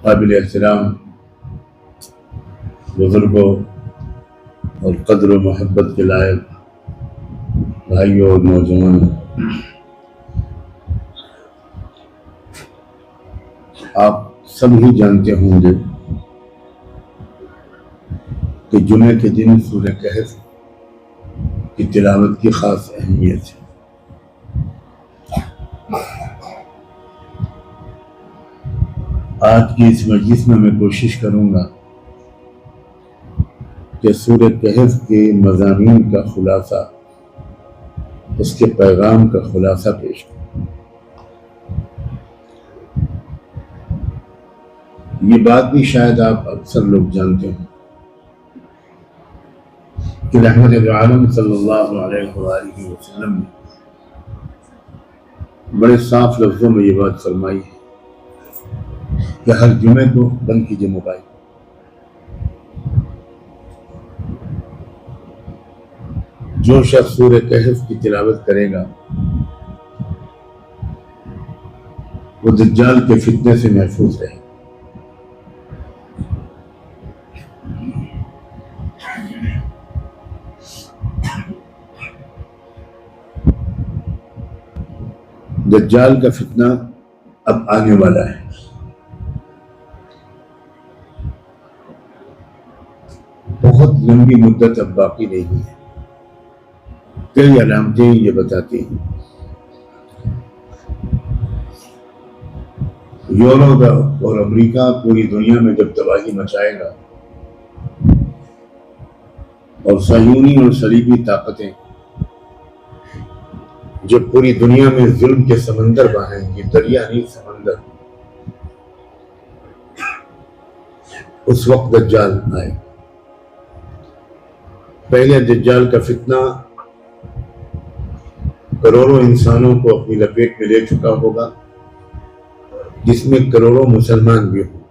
قابل احترام بزرگوں اور قدر و محبت کے لائق بھائیوں اور نوجوانوں، آپ سب ہی جانتے ہوں گے کہ جمعے کے دن سورہ کہف کی تلاوت کی خاص اہمیت ہے۔ آج کی اس مجلس میں کوشش کروں گا کہ سورہ کہف کے مضامین کا خلاصہ، اس کے پیغام کا خلاصہ پیش کروں۔ یہ بات بھی شاید آپ اکثر لوگ جانتے ہیں کہ رحمت دو عالم صلی اللہ علیہ وآلہ وسلم نے بڑے صاف لفظوں میں یہ بات فرمائی ہے کہ ہر جمعے کو بند کیجیے موبائل۔ جو شخص سورہ کہف کی تلاوت کرے گا وہ دجال کے فتنے سے محفوظ رہے گا۔ دجال کا فتنہ اب آنے والا ہے۔ بہت لمبی مدت اب باقی نہیں ہے۔ کئی علامتیں یہ بتاتی ہیں۔ یورپ اور امریکہ پوری دنیا میں جب تباہی مچائے گا اور صہیونی اور صلیبی طاقتیں جب پوری دنیا میں ظلم کے سمندر بہائیں گی، دریا نہیں سمندر، اس وقت دجال آئے۔ پہلے دجال کا فتنہ کروڑوں انسانوں کو اپنی لپیٹ میں لے چکا ہوگا، جس میں کروڑوں مسلمان بھی ہوں۔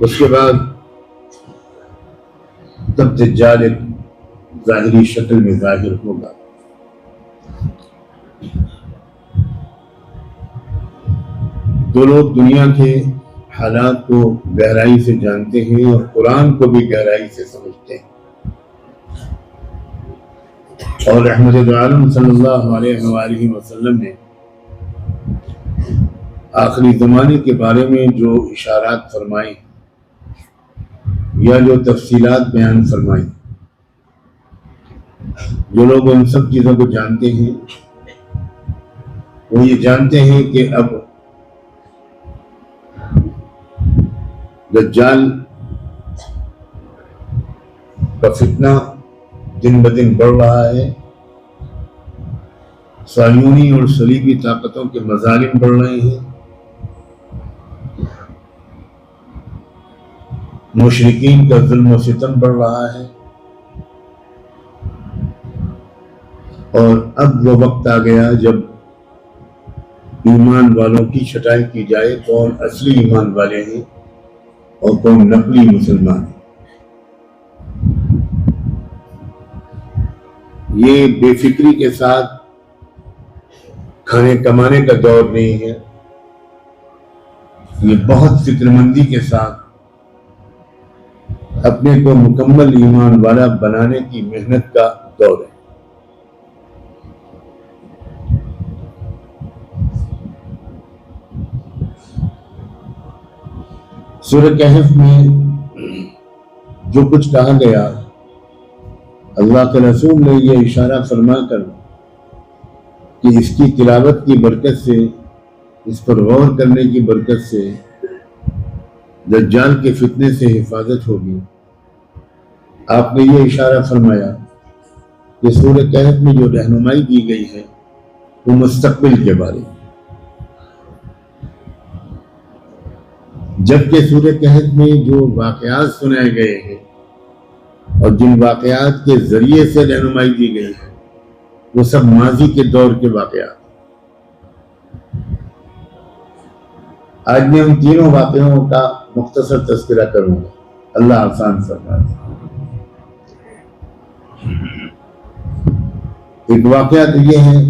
اس کے بعد تب دجال ایک ظاہری شکل میں ظاہر ہوگا۔ جو لوگ دنیا کے حالات کو گہرائی سے جانتے ہیں اور قرآن کو بھی گہرائی سے سمجھتے ہیں، اور رحمت دو عالم صلی اللہ علیہ وآلہ وسلم نے آخری زمانے کے بارے میں جو اشارات فرمائی یا جو تفصیلات بیان فرمائی، جو لوگ ان سب چیزوں کو جانتے ہیں وہ یہ جانتے ہیں کہ اب دجال کا فتنہ دن بدن بڑھ رہا ہے، صہیونی اور صلیبی طاقتوں کے مظالم بڑھ رہے ہیں، مشرکین کا ظلم و ستم بڑھ رہا ہے، اور اب وہ وقت آ گیا جب ایمان والوں کی چھٹائی کی جائے، کون اصلی ایمان والے ہیں اور کون نقلی مسلمان ہیں۔ یہ بے فکری کے ساتھ کھانے کمانے کا دور نہیں ہے، یہ بہت فکر مندی کے ساتھ اپنے کو مکمل ایمان والا بنانے کی محنت کا دور ہے۔ سورہ کہف میں جو کچھ کہا گیا، اللہ کے رسول نے یہ اشارہ فرما کر کہ اس کی تلاوت کی برکت سے، اس پر غور کرنے کی برکت سے دجال کے فتنے سے حفاظت ہوگی، آپ نے یہ اشارہ فرمایا کہ سورہ کہف میں جو رہنمائی دی گئی ہے وہ مستقبل کے بارے میں، جبکہ سورہ کہف میں جو واقعات سنائے گئے ہیں اور جن واقعات کے ذریعے سے رہنمائی دی گئی ہے وہ سب ماضی کے دور کے واقعات۔ آج میں ان تینوں واقعوں کا مختصر تذکرہ کروں گا، اللہ آسان فرمائے۔ ایک واقعہ تو یہ ہے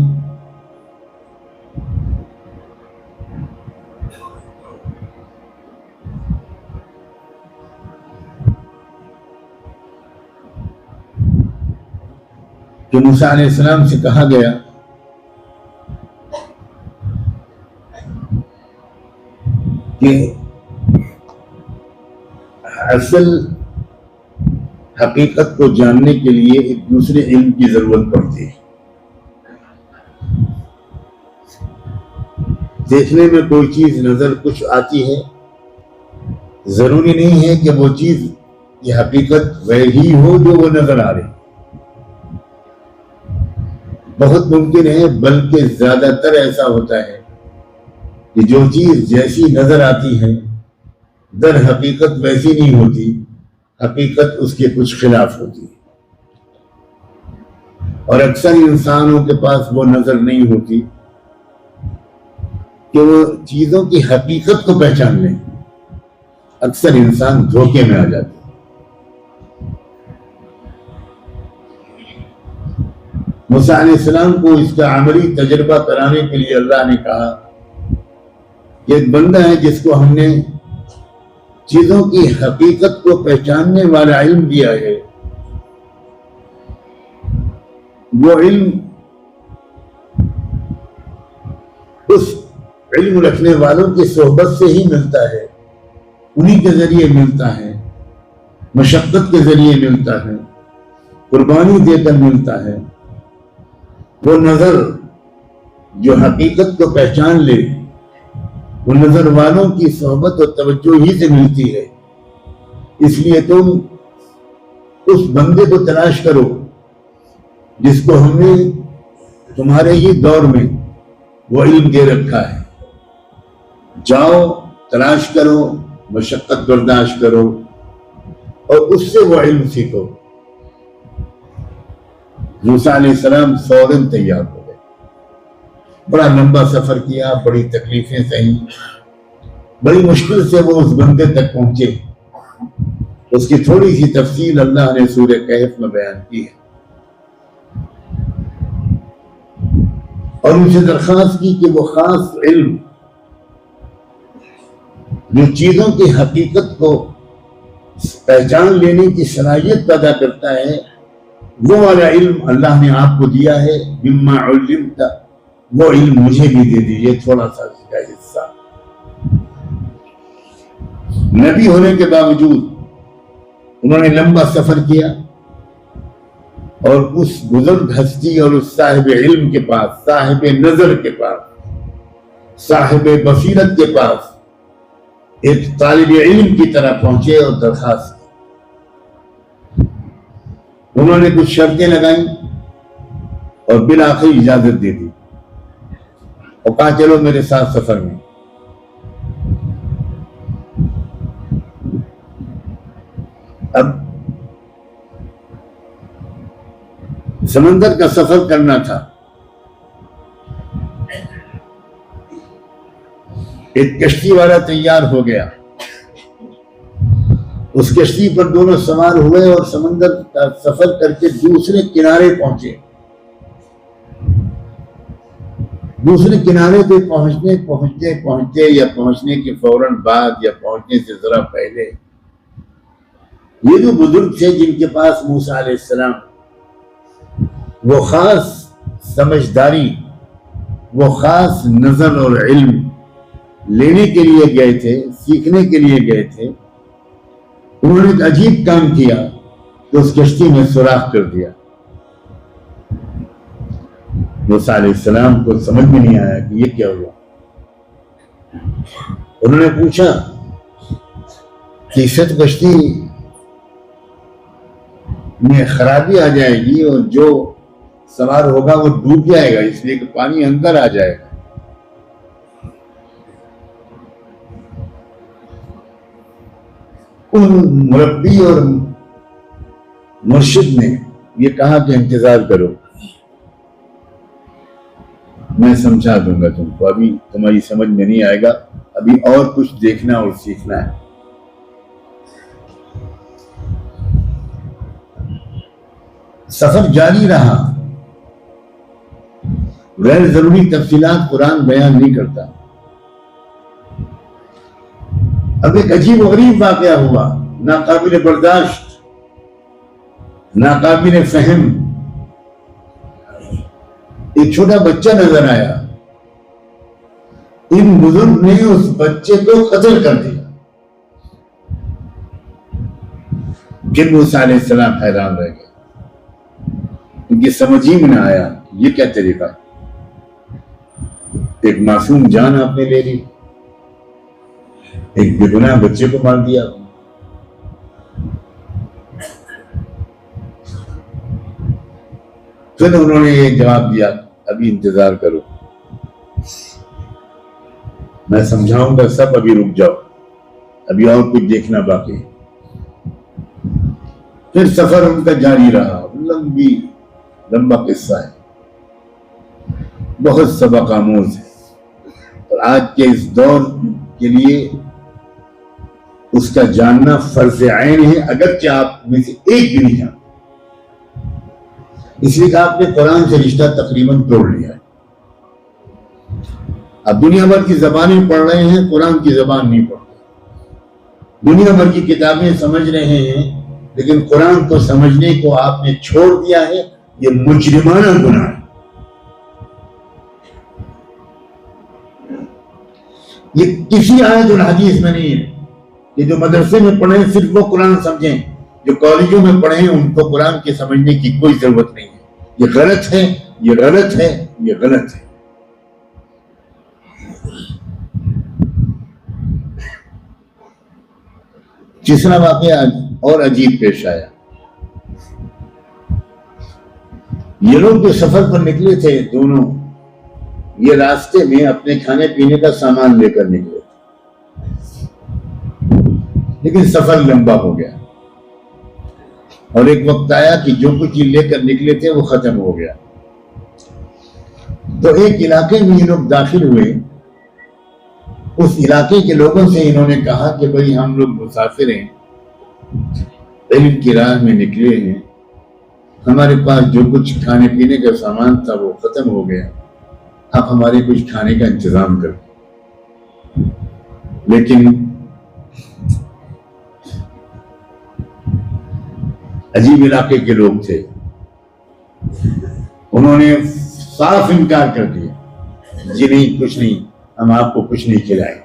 کہ موسیٰ علیہ السلام سے کہا گیا کہ اصل حقیقت کو جاننے کے لیے ایک دوسرے علم کی ضرورت پڑتی ہے. دیکھنے میں کوئی چیز نظر کچھ آتی ہے، ضروری نہیں ہے کہ وہ چیز کی حقیقت وہی ہو جو وہ نظر آ رہی. بہت ممکن ہے بلکہ زیادہ تر ایسا ہوتا ہے کہ جو چیز جیسی نظر آتی ہے در حقیقت ویسی نہیں ہوتی، حقیقت اس کے کچھ خلاف ہوتی ہے. اور اکثر انسانوں کے پاس وہ نظر نہیں ہوتی کہ وہ چیزوں کی حقیقت کو پہچان لیں. اکثر انسان دھوکے میں آ جاتے. موسیٰ علیہ السلام کو اس کا عملی تجربہ کرانے کے لیے اللہ نے کہا کہ ایک بندہ ہے جس کو ہم نے چیزوں کی حقیقت کو پہچاننے والا علم دیا ہے. وہ علم اس علم رکھنے والوں کی صحبت سے ہی ملتا ہے، انہی کے ذریعے ملتا ہے، مشقت کے ذریعے ملتا ہے، قربانی دے کر ملتا ہے. وہ نظر جو حقیقت کو پہچان لے وہ نظر والوں کی صحبت اور توجہ ہی سے ملتی ہے. اس لیے تم اس بندے کو تلاش کرو جس کو ہم نے تمہارے ہی دور میں وہ علم دے رکھا ہے. جاؤ تلاش کرو، مشقت برداشت کرو اور اس سے وہ علم سیکھو. موسیٰ علیہ السلام فوراً تیار ہو گئے. بڑا لمبا سفر کیا، بڑی تکلیفیں سہی، بڑی مشکل سے وہ اس بندے تک پہنچے. اس کی تھوڑی سی تفصیل اللہ نے سورہ کہف میں بیان کی ہے اور ان سے درخواست کی کہ وہ خاص علم جو چیزوں کی حقیقت کو پہچان لینے کی صلاحیت پیدا کرتا ہے، وہ والا علم اللہ نے آپ کو دیا ہے. مما علمت، وہ علم مجھے بھی دے دیجیے، تھوڑا سا اس کا حصہ. نبی ہونے کے باوجود انہوں نے لمبا سفر کیا اور اس بزرگ ہستی اور اس صاحب علم کے پاس، صاحب نظر کے پاس، صاحب بصیرت کے پاس ایک طالب علم کی طرح پہنچے اور درخواست کی. انہوں نے کچھ شرطیں لگائیں اور بالآخر اجازت دے دی اور کہا چلو میرے ساتھ سفر میں. اب سمندر کا سفر کرنا تھا. ایک کشتی والا تیار ہو گیا، اس کشتی پر دونوں سوار ہوئے اور سمندر کا سفر کر کے دوسرے کنارے پہنچے. دوسرے کنارے پہ پہنچتے یا پہنچنے کے فوراً بعد یا پہنچنے سے ذرا پہلے یہ جو بزرگ تھے جن کے پاس موسیٰ علیہ السلام وہ خاص سمجھداری، وہ خاص نظر اور علم لینے کے لیے گئے تھے، سیکھنے کے لیے گئے تھے، انہوں نے ایک عجیب کام کیا کہ اس کشتی میں سوراخ کر دیا. موسیٰ علیہ السلام کو سمجھ میں نہیں آیا کہ یہ کیا ہوا. انہوں نے پوچھا کہ اس کشتی میں خرابی آ جائے گی اور جو سوار ہوگا وہ ڈوب جائے گا، اس لیے کہ پانی اندر آ جائے گا. ان مربی اور مرشد نے یہ کہا کہ انتظار کرو، میں سمجھا دوں گا تم کو، ابھی تمہاری سمجھ میں نہیں آئے گا، ابھی اور کچھ دیکھنا اور سیکھنا ہے. سفر جاری رہا غیر ضروری تفصیلات قرآن بیان نہیں کرتا. اب ایک عجیب و غریب واقعہ ہوا، ناقابل برداشت، ناقابل فہم. ایک چھوٹا بچہ نظر آیا، ان بزرگ نے اس بچے کو قتل کر دیا. پھر موسیٰ علیہ السلام حیران رہ گئے، ان کی سمجھ ہی میں نہ آیا یہ کیا طریقہ ہے. ایک معصوم جان آپ نے لے لی، ایک بے گناہ بچے کو مار دیا. پھر انہوں نے یہ جواب دیا، ابھی انتظار کرو، میں سمجھاؤں گا سب، ابھی رک جاؤ، ابھی اور کچھ دیکھنا باقی. پھر سفر ان کا جاری رہا، لمبا قصہ ہے، بہت سبق آموز ہے، اور آج کے اس دور کے لیے اس کا جاننا فرض عین ہے، اگرچہ آپ میں سے ایک بھی نہیں جانتے. اس لیے کہ آپ نے قرآن سے رشتہ تقریباً توڑ لیا ہے. اب دنیا بھر کی زبانیں پڑھ رہے ہیں، قرآن کی زبان نہیں پڑھ رہے. دنیا بھر کی کتابیں سمجھ رہے ہیں، لیکن قرآن کو سمجھنے کو آپ نے چھوڑ دیا ہے. یہ مجرمانہ گناہ ہے. یہ کسی آیت الحدیث میں نہیں ہے. یہ جو مدرسے میں پڑھیں صرف وہ قرآن سمجھیں، جو کالجوں میں پڑھیں ان کو قرآن کے سمجھنے کی کوئی ضرورت نہیں ہے. یہ غلط ہے، یہ غلط ہے، یہ غلط ہے. تیسرا واقعہ اور عجیب پیش آیا. یہ لوگ جو سفر پر نکلے تھے دونوں، یہ راستے میں اپنے کھانے پینے کا سامان لے کر نکلے تھے، لیکن سفر لمبا ہو گیا اور ایک وقت آیا کہ جو کچھ لے کر نکلے تھے وہ ختم ہو گیا. تو ایک علاقے میں یہ لوگ داخل ہوئے. اس علاقے کے لوگوں سے انہوں نے کہا کہ بھئی ہم لوگ مسافر ہیں، علم کی راہ میں نکلے ہیں، ہمارے پاس جو کچھ کھانے پینے کا سامان تھا وہ ختم ہو گیا، آپ ہمارے کچھ کھانے کا انتظام کریں. لیکن عجیب علاقے کے لوگ تھے، انہوں نے صاف انکار کر دیا، جی نہیں، کچھ نہیں، ہم آپ کو کچھ نہیں کھلائیں.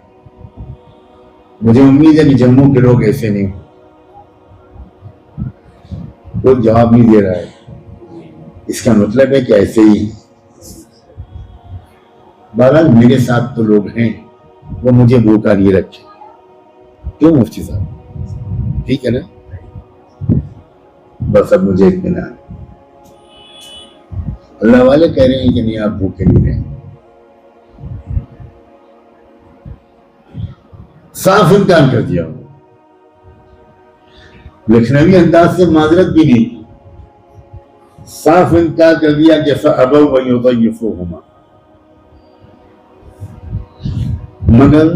مجھے امید ہے کہ جموں کے لوگ ایسے نہیں، کوئی جواب نہیں دے رہا ہے. اس کا مطلب ہے کہ ایسے ہی. بہرحال میرے ساتھ تو لوگ ہیں، وہ مجھے بھوکا نہیں رکھے. کیوں مفتی صاحب؟ ٹھیک ہے نا، بس اب مجھے اطمینان ہے. اللہ والے کہہ رہے ہیں کہ نہیں، آپ بھوکے نہیں رہیں. صاف انکار کر دیا. لکھنوی انداز سے معذرت بھی نہیں کی، صاف انکار کر دیا کہ فَأَبَوْا أَن يُضَيِّفُوهُمَا. مگر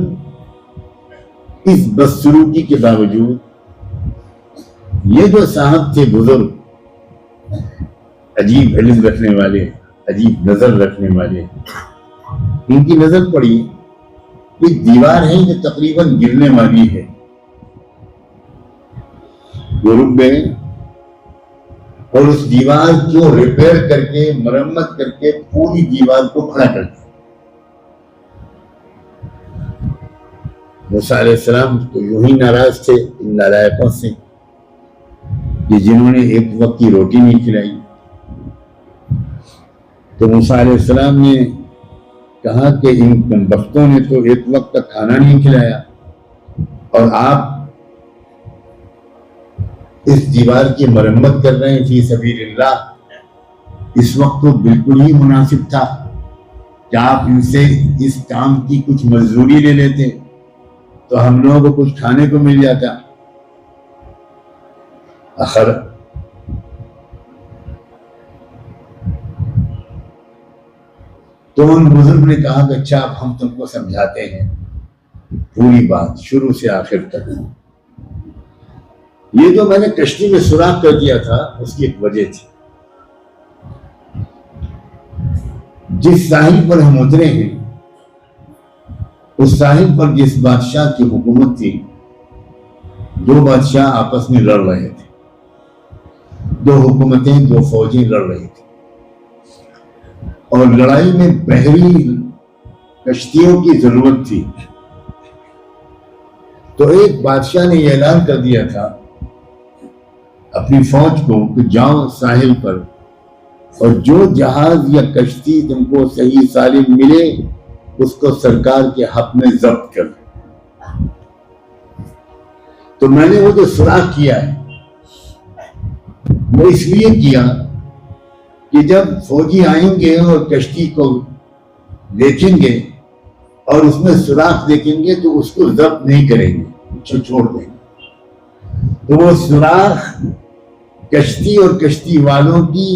اس بدسلوکی کے باوجود یہ جو صاحب تھے بزرگ، عجیب علم رکھنے والے، عجیب نظر رکھنے والے، ان کی نظر پڑی ایک دیوار ہے جو تقریباً گرنے والی ہے. وہ رک گئے اور اس دیوار کو ریپیئر کر کے، مرمت کر کے پوری دیوار کو کھڑا کر دیا. موسیٰ علیہ السلام تو یوں ہی ناراض تھے ان نالائقوں سے کہ جنہوں نے ایک وقت کی روٹی نہیں کھلائی. تو موسیٰ علیہ السلام نے کہا کہ ان کمبختوں نے تو ایک وقت کا کھانا نہیں کھلایا، اور آپ اس دیوار کی مرمت کر رہے ہیں فی سبیل اللہ. اس وقت تو بالکل ہی مناسب تھا کہ آپ ان سے اس کام کی کچھ مزدوری لے لیتے تو ہم لوگوں کو کچھ کھانے کو مل جاتا. آخر تو ان بزرگ نے کہا کہ اچھا اب ہم تم کو سمجھاتے ہیں پوری بات شروع سے آخر تک. یہ جو میں نے کشتی میں سوراخ کر دیا تھا اس کی ایک وجہ تھی. جس ساحل پر ہم اترے ہیں اس ساحل پر جس بادشاہ کی حکومت تھی، دو بادشاہ آپس میں لڑ رہے تھے، دو حکومتیں، دو فوجیں لڑ رہی تھیں، اور لڑائی میں بحری کشتیوں کی ضرورت تھی۔ تو ایک بادشاہ نے یہ اعلان کر دیا تھا اپنی فوج کو کہ جاؤ ساحل پر، اور جو جہاز یا کشتی تم کو صحیح سالم ملے اس کو سرکار کے حق میں ضبط کر۔ تو میں نے وہ جو سراغ کیا ہے وہ اس لیے کیا کہ جب فوجی آئیں گے اور کشتی کو دیکھیں گے اور اس میں سوراخ دیکھیں گے تو اس کو ضبط نہیں کریں گے، چھوڑ دیں گے۔ تو وہ سوراخ کشتی اور کشتی والوں کی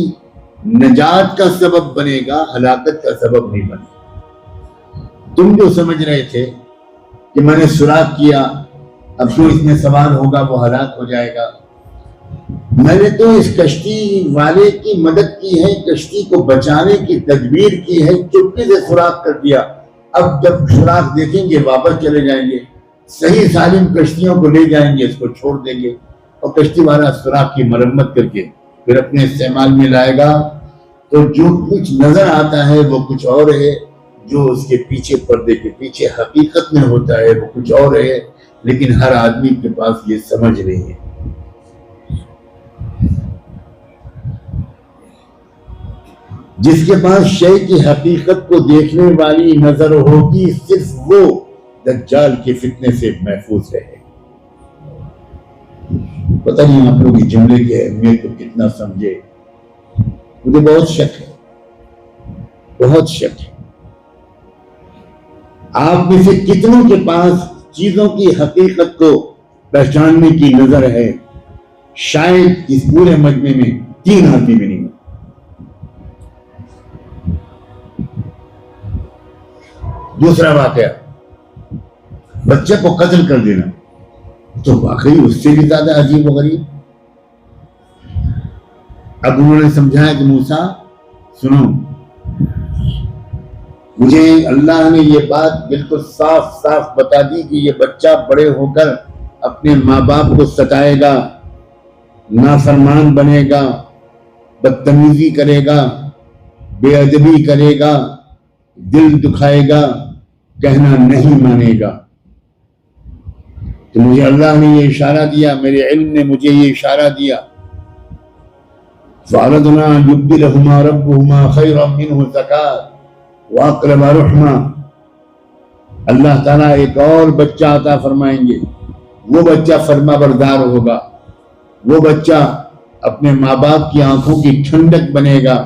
نجات کا سبب بنے گا، ہلاکت کا سبب نہیں بنے گا۔ تم جو سمجھ رہے تھے کہ میں نے سوراخ کیا، اب جو اس میں سوار ہوگا وہ ہلاک ہو جائے گا، میں نے تو اس کشتی والے کی مدد کی ہے، کشتی کو بچانے کی تدبیر کی ہے، چپکے سے سوراخ کر دیا۔ اب جب سوراخ دیکھیں گے واپس چلے جائیں گے، صحیح سالم کشتیوں کو لے جائیں گے، اس کو چھوڑ دیں گے، اور کشتی والا سوراخ کی مرمت کر کے پھر اپنے استعمال میں لائے گا۔ تو جو کچھ نظر آتا ہے وہ کچھ اور ہے، جو اس کے پیچھے پردے کے پیچھے حقیقت میں ہوتا ہے وہ کچھ اور ہے، لیکن ہر آدمی کے پاس یہ سمجھ نہیں ہے۔ جس کے پاس شے کی حقیقت کو دیکھنے والی نظر ہوگی صرف وہ دجال کے فتنے سے محفوظ رہے۔ پتہ نہیں آپ لوگ اس جملے کی اہمیت کو کتنا سمجھے، مجھے بہت شک ہے، بہت شک ہے۔ آپ میں سے کتنوں کے پاس چیزوں کی حقیقت کو پہچاننے کی نظر ہے؟ شاید اس پورے مجمع میں 3 آدمی بھی نہیں۔ دوسرا واقعہ، بچے کو قتل کر دینا تو واقعی اس سے بھی زیادہ عجیب و غریب۔ اب انہوں نے سمجھایا کہ موسیٰ سنو، مجھے اللہ نے یہ بات بالکل صاف صاف بتا دی کہ یہ بچہ بڑے ہو کر اپنے ماں باپ کو ستائے گا، نافرمان بنے گا، بدتمیزی کرے گا، بے ادبی کرے گا، دل دکھائے گا، کہنا نہیں مانے گا۔ تو مجھے اللہ نے یہ اشارہ دیا، میرے علم نے مجھے یہ اشارہ دیا، فَأَرَدْنَا يُبْدِلَهُمَا رَبُّهُمَا خَيْرًا مِنْهُ زَكَاةً وَأَقْرَبَ رُحْمًا۔ اللہ تعالیٰ ایک اور بچہ عطا فرمائیں گے، وہ بچہ فرما بردار ہوگا، وہ بچہ اپنے ماں باپ کی آنکھوں کی ٹھنڈک بنے گا،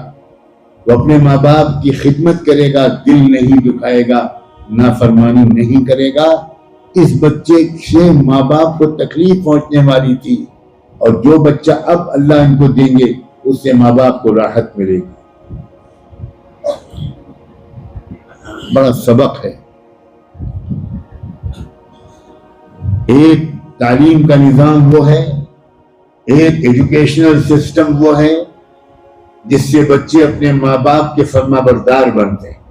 وہ اپنے ماں باپ کی خدمت کرے گا، دل نہیں دکھائے گا، نافرمانی نہیں کرے گا۔ اس بچے سے ماں باپ کو تکلیف پہنچنے والی تھی، اور جو بچہ اب اللہ ان کو دیں گے اس سے ماں باپ کو راحت ملے گی۔ بڑا سبق ہے۔ ایک تعلیم کا نظام وہ ہے، ایک ایجوکیشنل سسٹم وہ ہے جس سے بچے اپنے ماں باپ کے فرما بردار بنتے ہیں،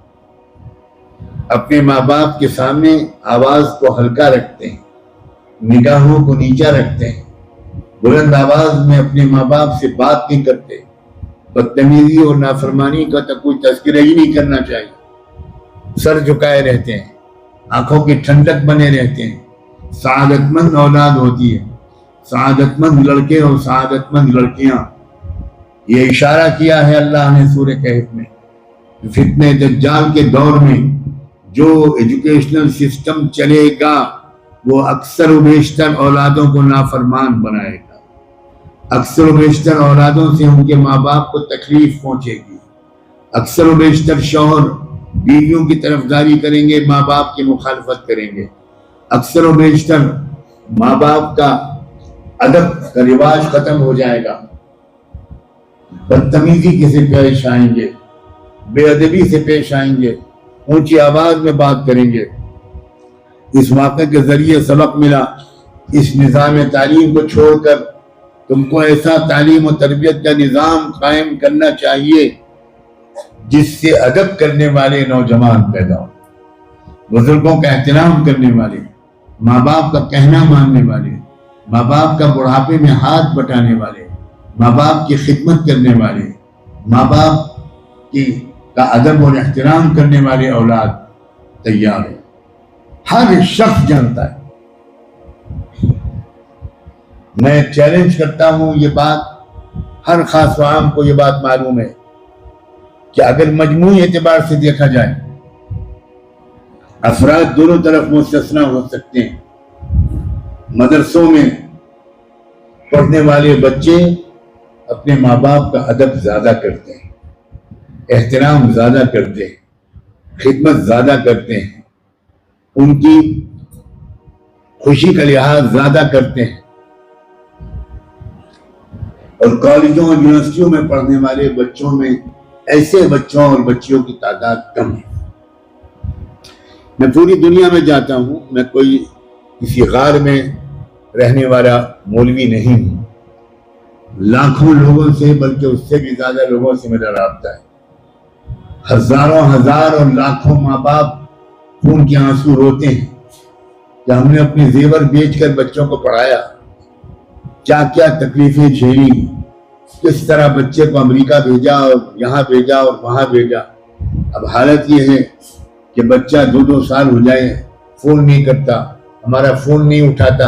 اپنے ماں باپ کے سامنے آواز کو ہلکا رکھتے ہیں، نگاہوں کو نیچا رکھتے ہیں، بلند آواز میں اپنے ماں باپ سے بات نہیں کرتے، بدتمیزی اور نافرمانی کا تو کوئی تذکرہ ہی نہیں کرنا چاہیے، سر جھکائے رہتے ہیں، آنکھوں کی ٹھنڈک بنے رہتے ہیں۔ سعادت مند اولاد ہوتی ہے، سعادت مند لڑکے اور سعادت مند لڑکیاں۔ یہ اشارہ کیا ہے اللہ نے سورہ کہف میں، فتنہ دجال کے دور میں جو ایجوکیشنل سسٹم چلے گا وہ اکثر و بیشتر اولادوں کو نافرمان بنائے گا، اکثر و بیشتر اولادوں سے ان کے ماں باپ کو تکلیف پہنچے گی، اکثر و بیشتر شوہر بیویوں کی طرفداری کریں گے، ماں باپ کی مخالفت کریں گے، اکثر و بیشتر ماں باپ کا ادب کا رواج ختم ہو جائے گا، بدتمیزی سے پیش آئیں گے، بے ادبی سے پیش آئیں گے، اونچی آواز میں بات کریں گے۔ اس واقعے کے ذریعے سبق ملا، اس نظام تعلیم کو چھوڑ کر تم کو ایسا تعلیم و تربیت کا نظام قائم کرنا چاہیے جس سے ادب کرنے والے نوجوان پیدا ہو، بزرگوں کا احترام کرنے والے، ماں باپ کا کہنا ماننے والے، ماں باپ کا بڑھاپے میں ہاتھ بٹانے والے، ماں باپ کی خدمت کرنے والے، ماں باپ کا ادب اور احترام کرنے والے اولاد تیار ہے۔ ہر شخص جانتا ہے۔ میں چیلنج کرتا ہوں، یہ بات ہر خاص و عام کو یہ بات معلوم ہے کہ اگر مجموعی اعتبار سے دیکھا جائے، افراد دونوں طرف مستثنی ہو سکتے ہیں۔ مدرسوں میں پڑھنے والے بچے اپنے ماں باپ کا ادب زیادہ کرتے ہیں، احترام زیادہ کرتے ہیں، خدمت زیادہ کرتے ہیں، ان کی خوشی کا لحاظ زیادہ کرتے ہیں، اور کالجوں اور یونیورسٹیوں میں پڑھنے والے بچوں میں ایسے بچوں اور بچیوں کی تعداد کم ہے۔ میں پوری دنیا میں جاتا ہوں، میں کوئی کسی غار میں رہنے والا مولوی نہیں ہوں، لاکھوں لوگوں سے بلکہ اس سے بھی زیادہ لوگوں سے میرا رابطہ ہے۔ ہزاروں ہزار اور لاکھوں ماں باپ خون کے آنسو روتے ہیں کہ ہم نے اپنے زیور بیچ کر بچوں کو پڑھایا، کیا کیا تکلیفیں جھیلی، کس طرح بچے کو امریکہ بھیجا اور یہاں بھیجا اور وہاں بھیجا۔ اب حالت یہ ہے کہ بچہ 2 سال ہو جائے فون نہیں کرتا، ہمارا فون نہیں اٹھاتا،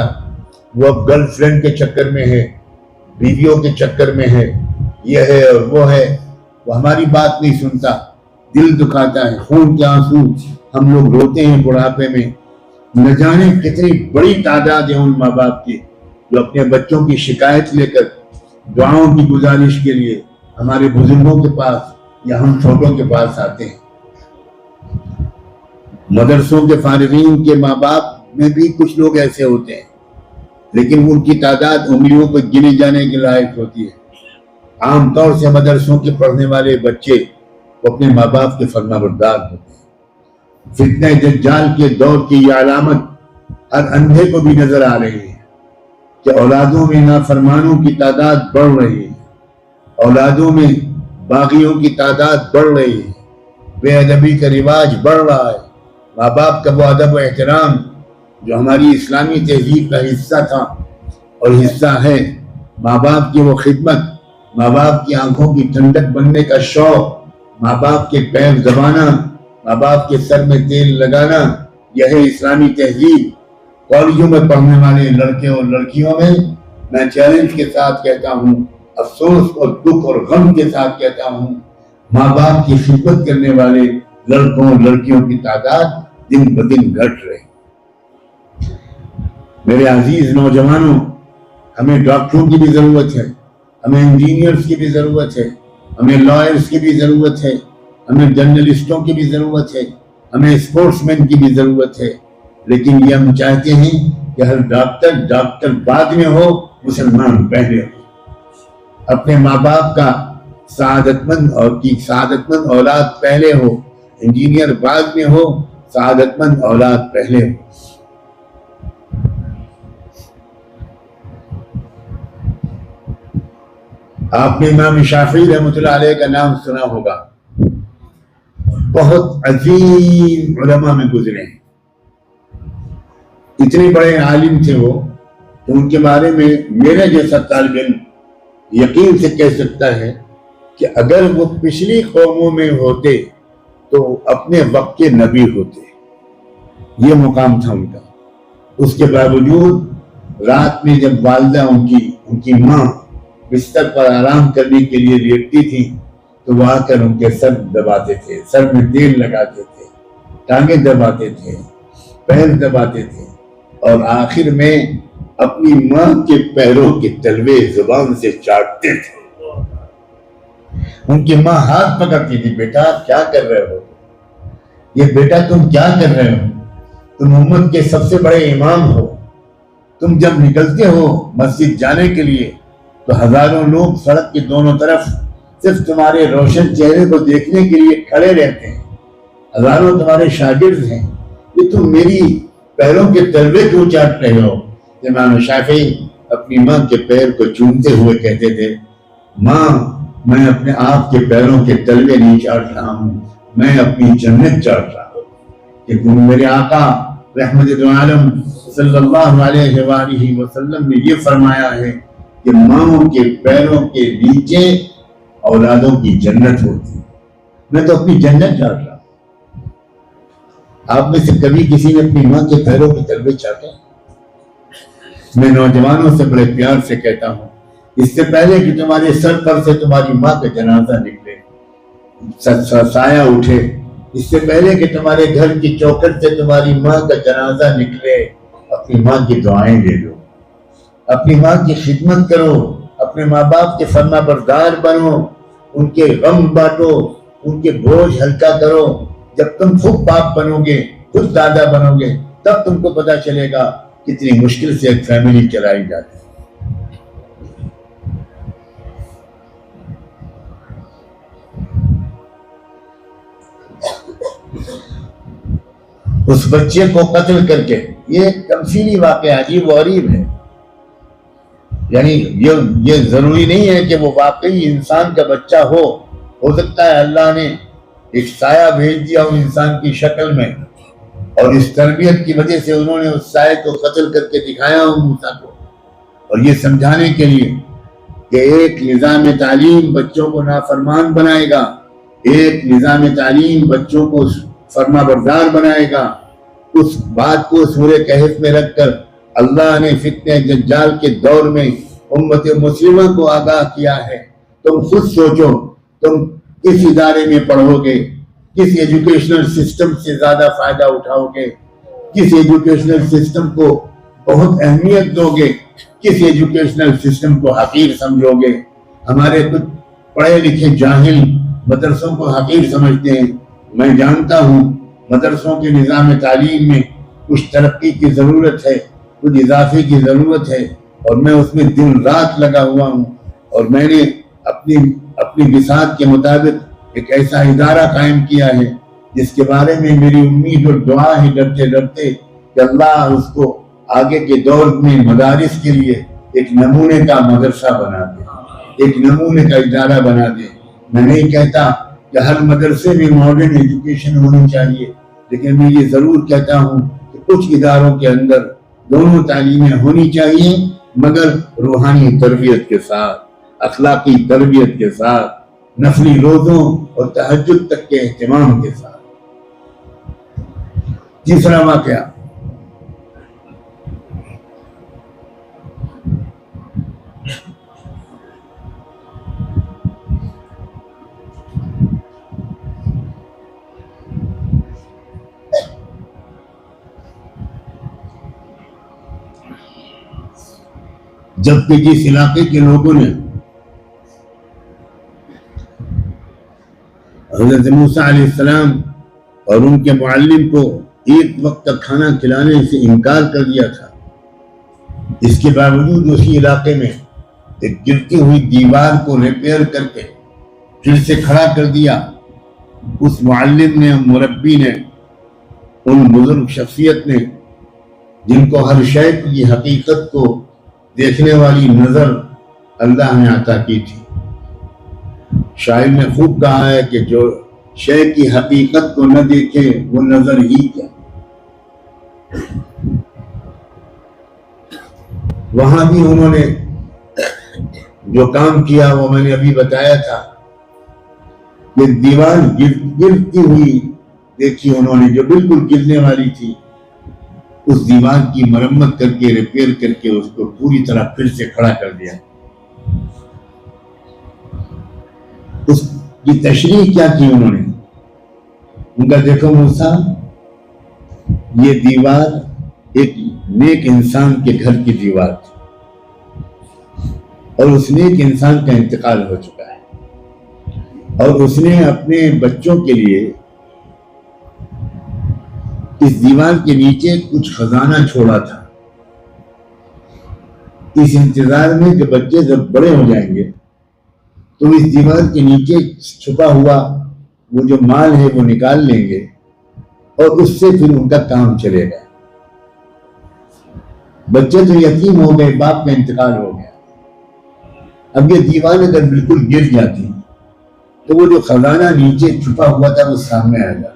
وہ اب گرل فرینڈ کے چکر میں ہے، بیویوں کے چکر میں ہے، یہ ہے اور وہ ہے، وہ ہماری بات نہیں سنتا، دل دکھاتا ہے، خون کے آنسو ہم لوگ روتے ہیں بڑھاپے میں۔ نہ جانے کتنی بڑی تعداد ہے ان ماں باپ کی جو اپنے بچوں کی شکایت لے کر دعاؤں کی گزارش کے لیے ہمارے بزرگوں کے پاس یا ہم چھوٹوں کے پاس آتے ہیں۔ مدرسوں کے فارغین کے ماں باپ میں بھی کچھ لوگ ایسے ہوتے ہیں، لیکن ان کی تعداد انگلیوں کو گنے جانے کے لائق ہوتی ہے۔ عام طور سے مدرسوں کے پڑھنے والے بچے وہ اپنے ماں باپ کے فرما بردار ہوتے ہیں۔ فتنہ دجال کے دور کی یہ علامت ہر اندھے کو بھی نظر آ رہی ہے کہ اولادوں میں نافرمانوں کی تعداد بڑھ رہی ہے، اولادوں میں باغیوں کی تعداد بڑھ رہی ہے، بے ادبی کا رواج بڑھ رہا ہے۔ ماں باپ کا وہ ادب و احترام جو ہماری اسلامی تہذیب کا حصہ تھا اور حصہ ہے، ماں باپ کی وہ خدمت، ماں باپ کی آنکھوں کی ٹھنڈک بننے کا شوق، ماں باپ کے پیر دبانا، ماں باپ کے سر میں تیل لگانا، یہ ہے اسلامی تہذیب۔ کالجوں میں پڑھنے والے لڑکے اور لڑکیوں میں چیلنج کے ساتھ کہتا ہوں، افسوس اور دکھ اور غم کے ساتھ کہتا ہوں، ماں باپ کی خدمت کرنے والے لڑکوں اور لڑکیوں کی تعداد دن بدن گھٹ رہی۔ میرے عزیز نوجوانوں، ہمیں ڈاکٹروں کی بھی ضرورت ہے، ہمیں انجینئرز کی بھی ضرورت ہے، ہمیں لائرز کی بھی ضرورت ہے، ہمیں جرنلسٹوں کی بھی ضرورت ہے، ہمیں اسپورٹس مین کی بھی ضرورت ہے، لیکن یہ ہم چاہتے ہیں کہ ہر ڈاکٹر بعد میں ہو، مسلمان پہلے ہو، اپنے ماں باپ کا سعادت مند اولاد پہلے ہو، انجینئر بعد میں ہو، سعادت مند اولاد پہلے ہو۔ آپ نے امام شافعی رحمۃ اللہ علیہ کا نام سنا ہوگا، بہت عظیم علماء میں گزرے ہیں، اتنے بڑے عالم تھے وہ کہ ان کے بارے میں میرے جیسا طالب علم یقین سے کہہ سکتا ہے کہ اگر وہ پچھلی قوموں میں ہوتے تو اپنے وقت کے نبی ہوتے، یہ مقام تھا ان کا۔ اس کے باوجود رات میں جب والدہ ان کی ماں بستر پر آرام کرنے کے لیے لیٹتی تھی تو وہ آ کر ان کے سر دباتے تھے، سر میں تیل لگاتے تھے، ٹانگیں دباتے تھے، پیر دباتے تھے، اور آخر میں اپنی ماں کے پیروں کے تلوے زبان سے چاٹتے تھے۔ ان کی ماں ہاتھ پکڑتی تھی، بیٹا کیا کر رہے ہو، یہ بیٹا تم کیا کر رہے ہو، تم امت کے سب سے بڑے امام ہو، تم جب نکلتے ہو مسجد جانے کے لیے تو ہزاروں لوگ سڑک کے دونوں طرف صرف تمہارے روشن چہرے کو دیکھنے کے لیے کھڑے رہتے ہیں، ہزاروں تمہارے شاگرد ہیں، یہ تم میری پیروں کے تلوے کیوں چاٹ رہے ہو؟ امام شافعی اپنی ماں کے پیر کو چومتے ہوئے کہتے تھے، ماں میں اپنے آپ کے پیروں کے تلوے نہیں چاٹ رہا ہوں، میں اپنی جنت چاٹ رہا ہوں، کہ میرے آقا رحمت عالم صلی اللہ علیہ وآلہ وسلم نے یہ فرمایا ہے کہ ماؤں کے پیروں کے نیچے اولادوں کی جنت ہوتی ہے۔ میں تو اپنی جنت چاٹ رہا ہوں۔ آپ میں سے کبھی کسی نے اپنی ماں کے پیروں کے تلوے چاٹے؟ میں نوجوانوں سے بڑے پیار سے کہتا ہوں، اس سے پہلے کہ تمہارے سر پر سے تمہاری ماں کا جنازہ نکلے، سایہ اٹھے، اس سے پہلے کہ تمہارے گھر کی چوکھٹ سے تمہاری ماں کا جنازہ نکلے، اپنی ماں کی دعائیں لے لو، اپنی ماں کی خدمت کرو، اپنے ماں باپ کے فرما بردار بنو، ان کے غم بانٹو، ان کے بوجھ ہلکا کرو۔ جب تم خود باپ بنو گے، خود دادا بنو گے، تب تم کو پتا چلے گا کتنی مشکل سے ایک فیملی چلائی جاتی ہے۔ اس بچے کو قتل کر کے، یہ تمثیلی واقعہ عجیب و غریب ہے، یعنی یہ ضروری نہیں ہے کہ وہ واقعی انسان کا بچہ ہو سکتا ہے اللہ نے ایک سایہ بھیج دیا ان انسان کی شکل میں، اور اس تربیت کی وجہ سے انہوں نے اس سائے کو قتل کر کے دکھایا موسیٰ کو، اور یہ سمجھانے کے لیے کہ ایک نظام تعلیم بچوں کو نافرمان بنائے گا، ایک نظام تعلیم بچوں کو فرما بردار بنائے گا۔ اس بات کو سورہ کہف میں رکھ کر اللہ نے فتنہ دجال کے دور میں امت مسلمہ کو آگاہ کیا ہے۔ تم خود سوچو، تم کس ادارے میں پڑھو گے، کس ایجوکیشنل سسٹم سے زیادہ فائدہ اٹھاؤ گے، کس ایجوکیشنل سسٹم کو بہت اہمیت دو گے، کس ایجوکیشنل سسٹم کو حقیر سمجھو گے۔ ہمارے کچھ پڑھے لکھے جاہل مدرسوں کو حقیر سمجھتے ہیں۔ میں جانتا ہوں مدرسوں کے نظام تعلیم میں کچھ ترقی کی ضرورت ہے، کچھ اضافے کی ضرورت ہے، اور میں اس میں دن رات لگا ہوا ہوں، اور میں نے اپنی بساط کے مطابق ایک ایسا ادارہ قائم کیا ہے جس کے بارے میں میری امید اور دعا ہے ڈرتے ڈرتے کہ اللہ اس کو آگے کے دور میں مدارس کے لیے ایک نمونے کا مدرسہ بنا دے، ایک نمونے کا ادارہ بنا دے۔ میں نہیں کہتا کہ ہر مدرسے میں ماڈرن ایجوکیشن ہونی چاہیے، لیکن میں یہ ضرور کہتا ہوں کہ کچھ اداروں کے اندر دونوں تعلیمیں ہونی چاہیے، مگر روحانی تربیت کے ساتھ، اخلاقی تربیت کے ساتھ، نفلی روزوں اور تہجد تک کے اہتمام کے ساتھ۔ تیسرا واقعہ، جب کہ جس علاقے کے لوگوں نے حضرت موسیٰ علیہ السلام اور ان کے معلم کو ایک وقت کا کھانا کھلانے سے انکار کر دیا تھا، اس کے باوجود اسی علاقے میں ایک گرتی ہوئی دیوار کو ریپیئر کر کے پھر سے کھڑا کر دیا۔ اس معلم نے، مربی نے، ان بزرگ شخصیت نے، جن کو ہر شے کی حقیقت کو دیکھنے والی نظر اللہ نے عطا کی تھی۔ شاعر نے خوب کہا ہے کہ جو شے کی حقیقت کو نہ دیکھے وہ نظر ہی کیا۔ وہاں بھی انہوں نے جو کام کیا وہ میں نے ابھی بتایا تھا کہ دیوار گرتی ہوئی دیکھی انہوں نے، جو بالکل گرنے والی تھی، اس دیوار کی مرمت کر کے، ریپیئر کر کے اس کو پوری طرح پھر سے کھڑا کر دیا۔ اس کی تشریح کیا کی انہوں نے؟ ان کا دیکھو موسیٰ، یہ دیوار ایک نیک انسان کے گھر کی دیوار تھی، اور اس نیک انسان کا انتقال ہو چکا ہے، اور اس نے اپنے بچوں کے لیے اس دیوار کے نیچے کچھ خزانہ چھوڑا تھا، اس انتظار میں کہ بچے جب بڑے ہو جائیں گے تو اس دیوار کے نیچے چھپا ہوا وہ جو مال ہے وہ نکال لیں گے، اور اس سے پھر ان کا کام چلے گا۔ بچے تو یتیم ہو گئے، باپ کا انتقال ہو گیا، اب یہ دیوار اگر بالکل گر جاتی تو وہ جو خزانہ نیچے چھپا ہوا تھا وہ سامنے آئے گا،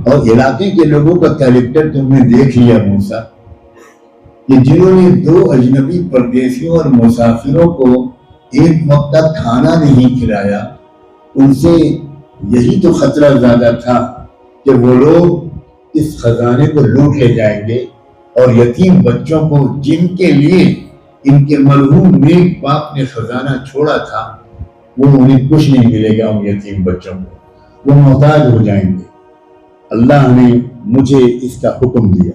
اور علاقے کے لوگوں کا کیریکٹر تم نے دیکھ لیا موسیٰ، کہ جنہوں نے 2 اجنبی پردیسیوں اور مسافروں کو ایک وقت کا کھانا نہیں کھلایا، ان سے یہی تو خطرہ زیادہ تھا کہ وہ لوگ اس خزانے کو لوٹ لے جائیں گے، اور یتیم بچوں کو جن کے لیے ان کے مرحوم نیک باپ نے خزانہ چھوڑا تھا، وہ انہیں کچھ نہیں ملے گا، ان یتیم بچوں کو وہ محتاج ہو جائیں گے۔ اللہ نے مجھے اس کا حکم دیا۔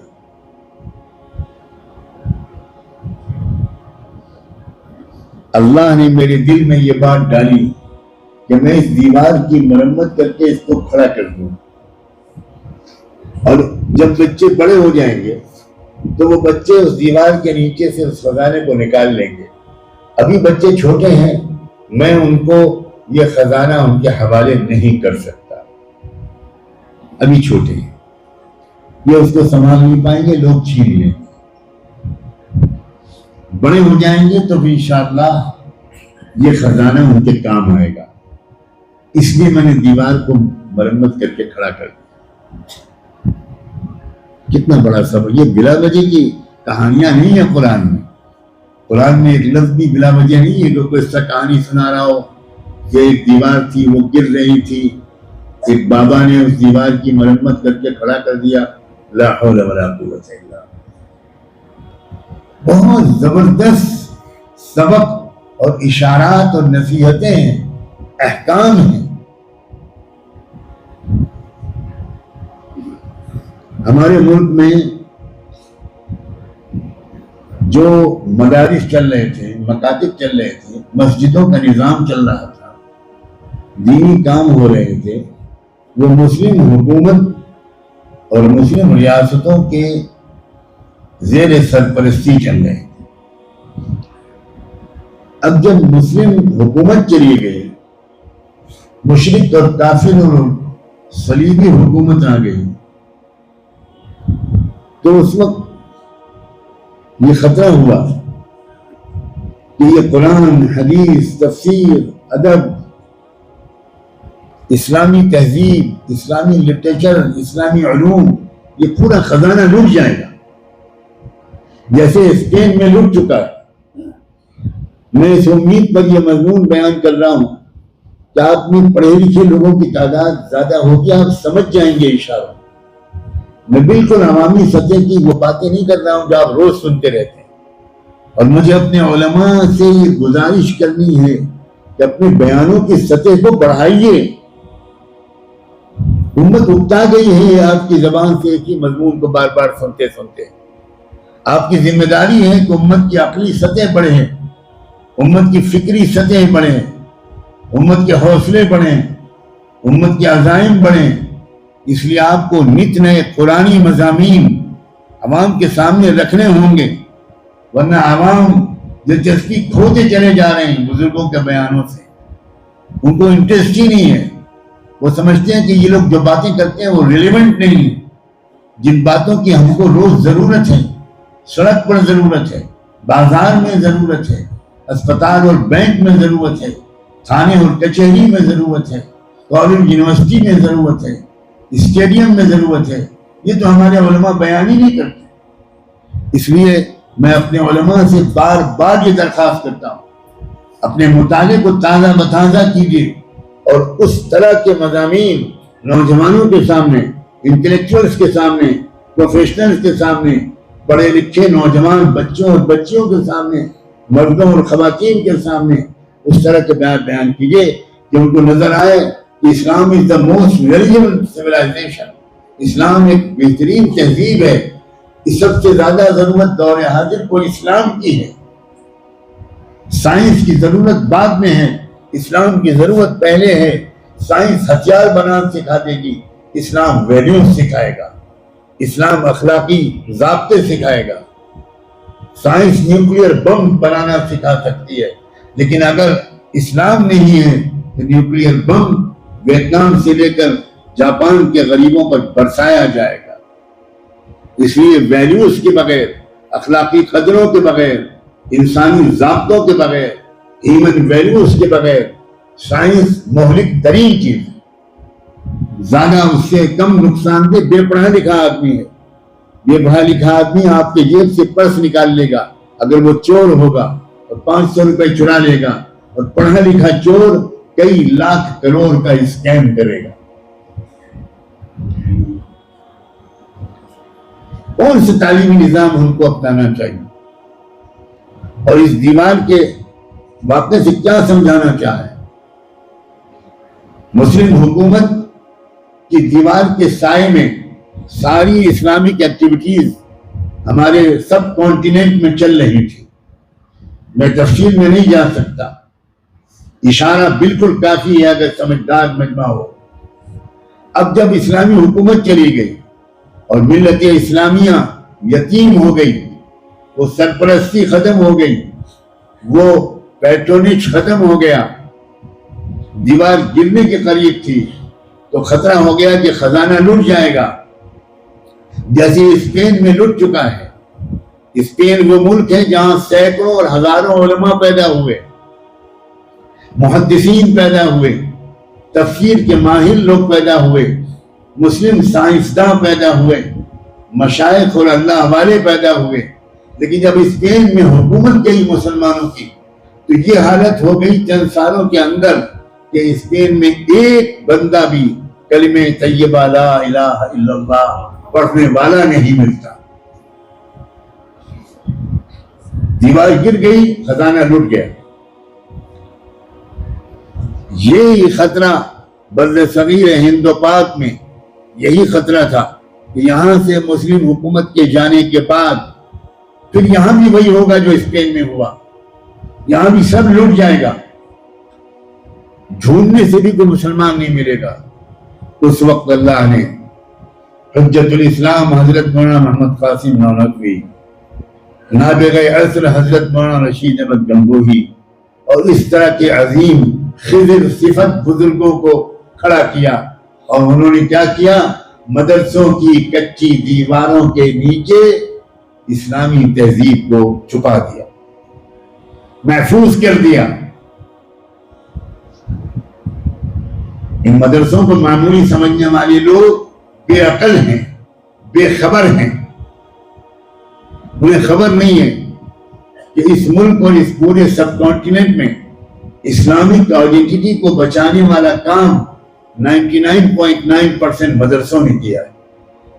اللہ نے میرے دل میں یہ بات ڈالی کہ میں اس دیوار کی مرمت کر کے اس کو کھڑا کر دوں، اور جب بچے بڑے ہو جائیں گے تو وہ بچے اس دیوار کے نیچے سے اس خزانے کو نکال لیں گے۔ ابھی بچے چھوٹے ہیں، میں ان کو یہ خزانہ ان کے حوالے نہیں کر سکتا، ابھی چھوٹے ہیں، یہ اس کو سنبھال نہیں پائیں گے، لوگ چھین لیں گے۔ بڑے ہو جائیں گے تو بھی انشاءاللہ یہ خزانہ ان کے کام آئے گا، اس لیے میں نے دیوار کو مرمت کر کے کھڑا کر دیا۔ کتنا بڑا سبق! یہ بلا وجہ کی کہانیاں نہیں ہیں قرآن میں، قرآن میں ایک لفظ بھی بلا وجہ نہیں ہے کہ کوئی ایسا کہانی سنا رہا ہو کہ ایک دیوار تھی وہ گر رہی تھی، ایک بابا نے اس دیوار کی مرمت کر کے کھڑا کر دیا۔ لا حول ولا قوت الا باللہ۔ بہت زبردست سبق اور اشارات اور نصیحتیں ہیں، احکام ہیں۔ ہمارے ملک میں جو مدارس چل رہے تھے، مکاتب چل رہے تھے، مسجدوں کا نظام چل رہا تھا، دینی کام ہو رہے تھے، وہ مسلم حکومت اور مسلم ریاستوں کے زیر سرپرستی چل رہے تھے۔ اب جب مسلم حکومت چلی گئی، مشرک اور کافر اور صلیبی حکومت آ گئی، تو اس وقت یہ خطرہ ہوا کہ یہ قرآن، حدیث، تفسیر، ادب، اسلامی تہذیب، اسلامی لٹریچر، اسلامی علوم، یہ پورا خزانہ لٹ جائے گا، جیسے اسپین میں لٹ چکا ہے۔ میں اس امید پر یہ مضمون بیان کر رہا ہوں کہ آپ میں پڑھے لکھے لوگوں کی تعداد زیادہ ہوگی، آپ سمجھ جائیں گے انشاءاللہ۔ میں بالکل عوامی سطح کی وہ باتیں نہیں کر رہا ہوں جو آپ روز سنتے رہتے ہیں، اور مجھے اپنے علماء سے یہ گزارش کرنی ہے کہ اپنے بیانوں کی سطح کو بڑھائیے۔ امت اکتا گئی ہے آپ کی زبان سے ایک ہی مضمون کو بار بار سنتے سنتے۔ آپ کی ذمہ داری ہے کہ امت کی عقلی سطح بڑھے، امت کی فکری سطح بڑھے، امت کے حوصلے بڑھیں، امت کے عزائم بڑھیں۔ اس لیے آپ کو نت نئے قرآنی مضامین عوام کے سامنے رکھنے ہوں گے، ورنہ عوام دلچسپی کھوتے چلے جا رہے ہیں بزرگوں کے بیانوں سے، ان کو انٹرسٹ ہی نہیں ہے۔ وہ سمجھتے ہیں کہ یہ لوگ جو باتیں کرتے ہیں وہ ریلیونٹ نہیں ہیں۔ جن باتوں کی ہم کو روز ضرورت ہے، سڑک پر ضرورت ہے، بازار میں ضرورت ہے، اسپتال اور بینک میں ضرورت ہے، تھانے اور کچہری میں ضرورت ہے، کالج یونیورسٹی میں ضرورت ہے، اسٹیڈیم میں ضرورت ہے، یہ تو ہمارے علماء بیان ہی نہیں کرتے۔ اس لیے میں اپنے علماء سے بار بار یہ درخواست کرتا ہوں، اپنے مطالعے کو تازہ بتازہ کیجیے، اور اس طرح کے مضامین نوجوانوں کے سامنے، انٹلیکچوئلز کے سامنے، پروفیشنلز کے سامنے، پڑھے لکھے نوجوان بچوں اور بچیوں کے سامنے، مردوں اور خواتین کے سامنے اس طرح کے بیان کیجیے کہ ان کو نظر آئے کہ اسلام از دا موسٹ ریلیونٹ سویلائزیشن، اسلام ایک بہترین تہذیب ہے، اس سب سے زیادہ ضرورت دور حاضر کو اسلام کی ہے۔ سائنس کی ضرورت بعد میں ہے، اسلام کی ضرورت پہلے ہے۔ سائنس ہتھیار بنانا سکھا دے گی، اسلام ویلیوز سکھائے گا، اسلام اخلاقی ضابطے سکھائے گا۔ سائنس نیوکلیئر بم بنانا سکھا سکتی ہے، لیکن اگر اسلام نہیں ہے تو نیوکلیئر بم ویتنام سے لے کر جاپان کے غریبوں پر برسایا جائے گا۔ اس لیے ویلیوز کے بغیر، اخلاقی قدروں کے بغیر، انسانی ضابطوں کے بغیر، ہیومن ویلیوز کے بغیر سائنس مہلک ترین چیز ہے، زیادہ اس سے کم نقصان دہ بے پڑھا لکھا آدمی ہے۔ بے پڑھا لکھا آدمی آپ کے جیب سے پرس نکال لے گا اگر وہ چور ہوگا اور 500 روپے چرا لے گا، اور پڑھا لکھا چور کئی لاکھ کروڑ کا اسکیم کرے گا۔ کون سے تعلیمی نظام ہم کو اپنانا چاہیے؟ اور اس دیوار کے واقعے سے کیا سمجھانا چاہے؟ مسلم حکومت کی دیوار کے سائے میں ساری اسلامک ایکٹیویٹیز ہمارے سب کانٹیننٹ میں چل رہی تھی۔ میں تفصیل میں نہیں جا سکتا، اشارہ بالکل کافی ہے اگر سمجھدار مجمع ہو۔ اب جب اسلامی حکومت چلی گئی اور ملت اسلامیہ یتیم ہو گئی، وہ سرپرستی ختم ہو گئی، وہ پیٹرونیج ختم ہو گیا، دیوار گرنے کے قریب تھی، تو خطرہ ہو گیا کہ خزانہ لٹ جائے گا، جیسے اسپین میں لٹ چکا ہے۔ اسپین وہ ملک ہے جہاں سینکڑوں اور ہزاروں علماء پیدا ہوئے، محدثین پیدا ہوئے، تفسیر کے ماہر لوگ پیدا ہوئے، مسلم سائنسداں پیدا ہوئے، مشائخ اور اللہ والے پیدا ہوئے۔ لیکن جب اسپین میں حکومت گئی مسلمانوں کی، تو یہ حالت ہو گئی چند سالوں کے اندر کہ اسپین میں ایک بندہ بھی کلمہ طیبہ لا الہ الا اللہ پڑھنے والا نہیں ملتا۔ دیوار گر گئی، خزانہ لٹ گیا۔ یہی خطرہ بر صغیر ہند و پاک میں یہی خطرہ تھا کہ یہاں سے مسلم حکومت کے جانے کے بعد پھر یہاں بھی وہی ہوگا جو اسپین میں ہوا، یہاں بھی سب لٹ جائے گا، ڈھونڈنے سے بھی کوئی مسلمان نہیں ملے گا۔ اس وقت اللہ نے حجت الاسلام حضرت مولانا محمد قاسم نانوتوی، نابغہ عصر حضرت مولانا رشید احمد گنگوہی اور اس طرح کے عظیم خضر صفت بزرگوں کو کھڑا کیا، اور انہوں نے کیا کیا؟ مدرسوں کی کچی دیواروں کے نیچے اسلامی تہذیب کو چھپا دیا، محفوظ کر دیا۔ ان مدرسوں کو معمولی سمجھنے والے لوگ بے عقل ہیں، بے خبر ہیں، انہیں خبر نہیں ہے کہ اس ملک اور اس پورے سب کانٹیننٹ میں اسلامک آئیڈینٹی کو بچانے والا کام 99.9% مدرسوں نے کیا ہے،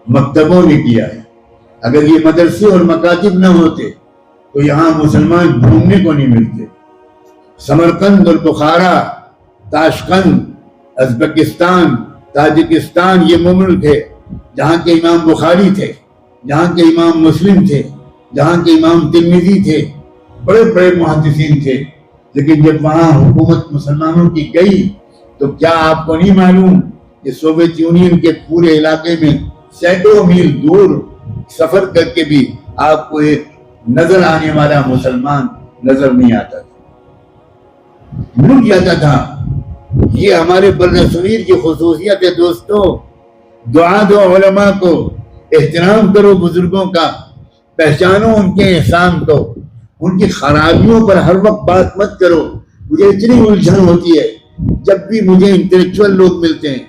مکتبوں نے کیا ہے۔ اگر یہ مدرسے اور مکاتب نہ ہوتے تو یہاں مسلمان ڈھونڈنے کو نہیں ملتے۔ سمرقند اور بخارا، تاشقند، ازبکستان، تاجکستان یہ وہ ملک ہے جہاں کے امام بخاری تھے، جہاں کے امام مسلم تھے، جہاں کے امام ترمذی تھے، بڑے بڑے محدثین تھے۔ لیکن جب وہاں حکومت مسلمانوں کی گئی تو کیا آپ کو نہیں معلوم کہ سوویت یونین کے پورے علاقے میں سینکڑوں میل دور سفر کر کے بھی آپ کو ایک نظر آنے والا مسلمان نظر نہیں آتا تھا، لٹ جاتا تھا۔ یہ ہمارے برصغیر کی خصوصیت ہے دوستو۔ دعا دو علماء کو، احترام کرو بزرگوں کا، پہچانو ان کے احسان کو، ان کی خرابیوں پر ہر وقت بات مت کرو۔ مجھے اتنی الجھن ہوتی ہے جب بھی مجھے انٹلیکچوئل لوگ ملتے ہیں،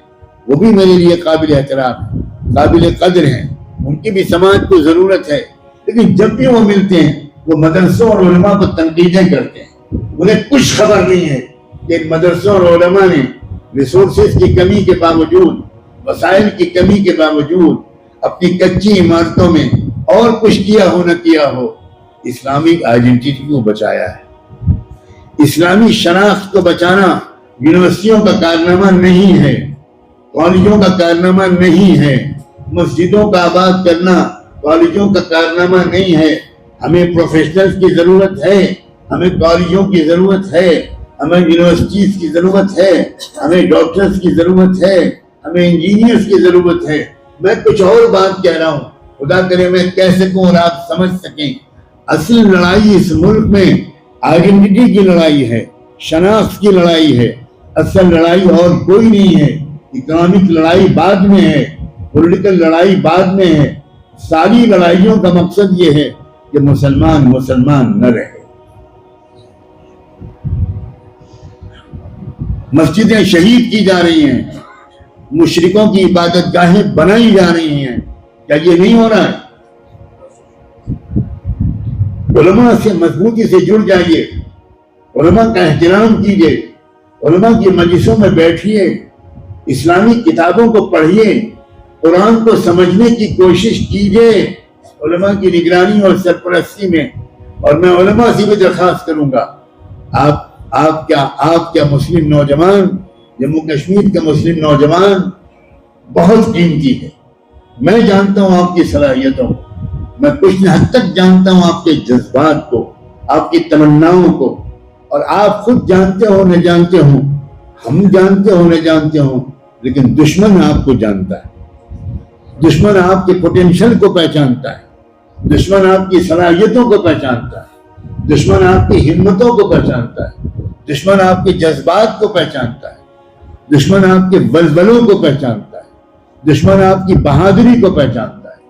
وہ بھی میرے لیے قابل احترام ہیں، قابل قدر ہیں، ان کی بھی سماج کو ضرورت ہے، لیکن جب بھی وہ ملتے ہیں وہ مدرسوں اور علماء کو تنقیدیں کرتے ہیں۔ انہیں کچھ خبر نہیں ہے کہ مدرسوں اور علماء نے ریسورسز کی کمی کے باوجود، وسائل کی کمی کے باوجود اپنی کچی عمارتوں میں اور کچھ کیا ہو نہ کیا ہو، اسلامک آئیڈینٹی کو بچایا ہے۔ اسلامی شناخت کو بچانا یونیورسٹیوں کا کارنامہ نہیں ہے، کالجوں کا کارنامہ نہیں ہے، مسجدوں کا آباد کرنا کالجوں کا کارنامہ نہیں ہے۔ ہمیں پروفیشنلز کی ضرورت ہے، ہمیں کالجوں کی ضرورت ہے، ہمیں یونیورسٹیز کی ضرورت ہے، ہمیں ڈاکٹرز کی ضرورت ہے، ہمیں انجینئرز کی ضرورت ہے۔ میں کچھ اور بات کہہ رہا ہوں، خدا کرے میں کہہ سکوں اور آپ سمجھ سکیں۔ اصل لڑائی اس ملک میں آئیڈینٹی کی لڑائی ہے، شناخت کی لڑائی ہے، اصل لڑائی اور کوئی نہیں ہے۔ اکنامک لڑائی بعد میں ہے، پولیٹیکل لڑائی بعد میں ہے۔ ساری لڑائیوں کا مقصد یہ ہے کہ مسلمان نہ رہے۔ مسجدیں شہید کی جا رہی ہیں، مشرکوں کی عبادت گاہیں بنائی جا رہی ہیں، کیا یہ نہیں ہو رہا ہے؟ علماء سے مضبوطی سے جڑ جائیے، علماء کا احترام کیجیے، علماء کی مجلسوں میں بیٹھیے، اسلامی کتابوں کو پڑھیے، قرآن کو سمجھنے کی کوشش کیجیے علماء کی نگرانی اور سرپرستی میں۔ اور میں علماء سے بھی درخواست کروں گا، آپ کیا مسلم نوجوان، جموں کشمیر کے مسلم نوجوان بہت قیمتی ہے۔ میں جانتا ہوں آپ کی صلاحیتوں کو، میں کچھ حد تک جانتا ہوں آپ کے جذبات کو، آپ کی تمناؤں کو، اور آپ خود جانتے ہو نہ جانتے ہوں، ہم جانتے ہو نہ جانتے ہوں، لیکن دشمن آپ کو جانتا ہے، دشمن آپ کے پوٹینشل کو پہچانتا ہے، دشمن آپ کی صلاحیتوں کو پہچانتا ہے، دشمن آپ کی ہمتوں کو پہچانتا ہے، دشمن آپ کے جذبات کو پہچانتا ہے، دشمن آپ کے بلبلوں کو پہچانتا ہے، دشمن آپ کی بہادری کو پہچانتا ہے۔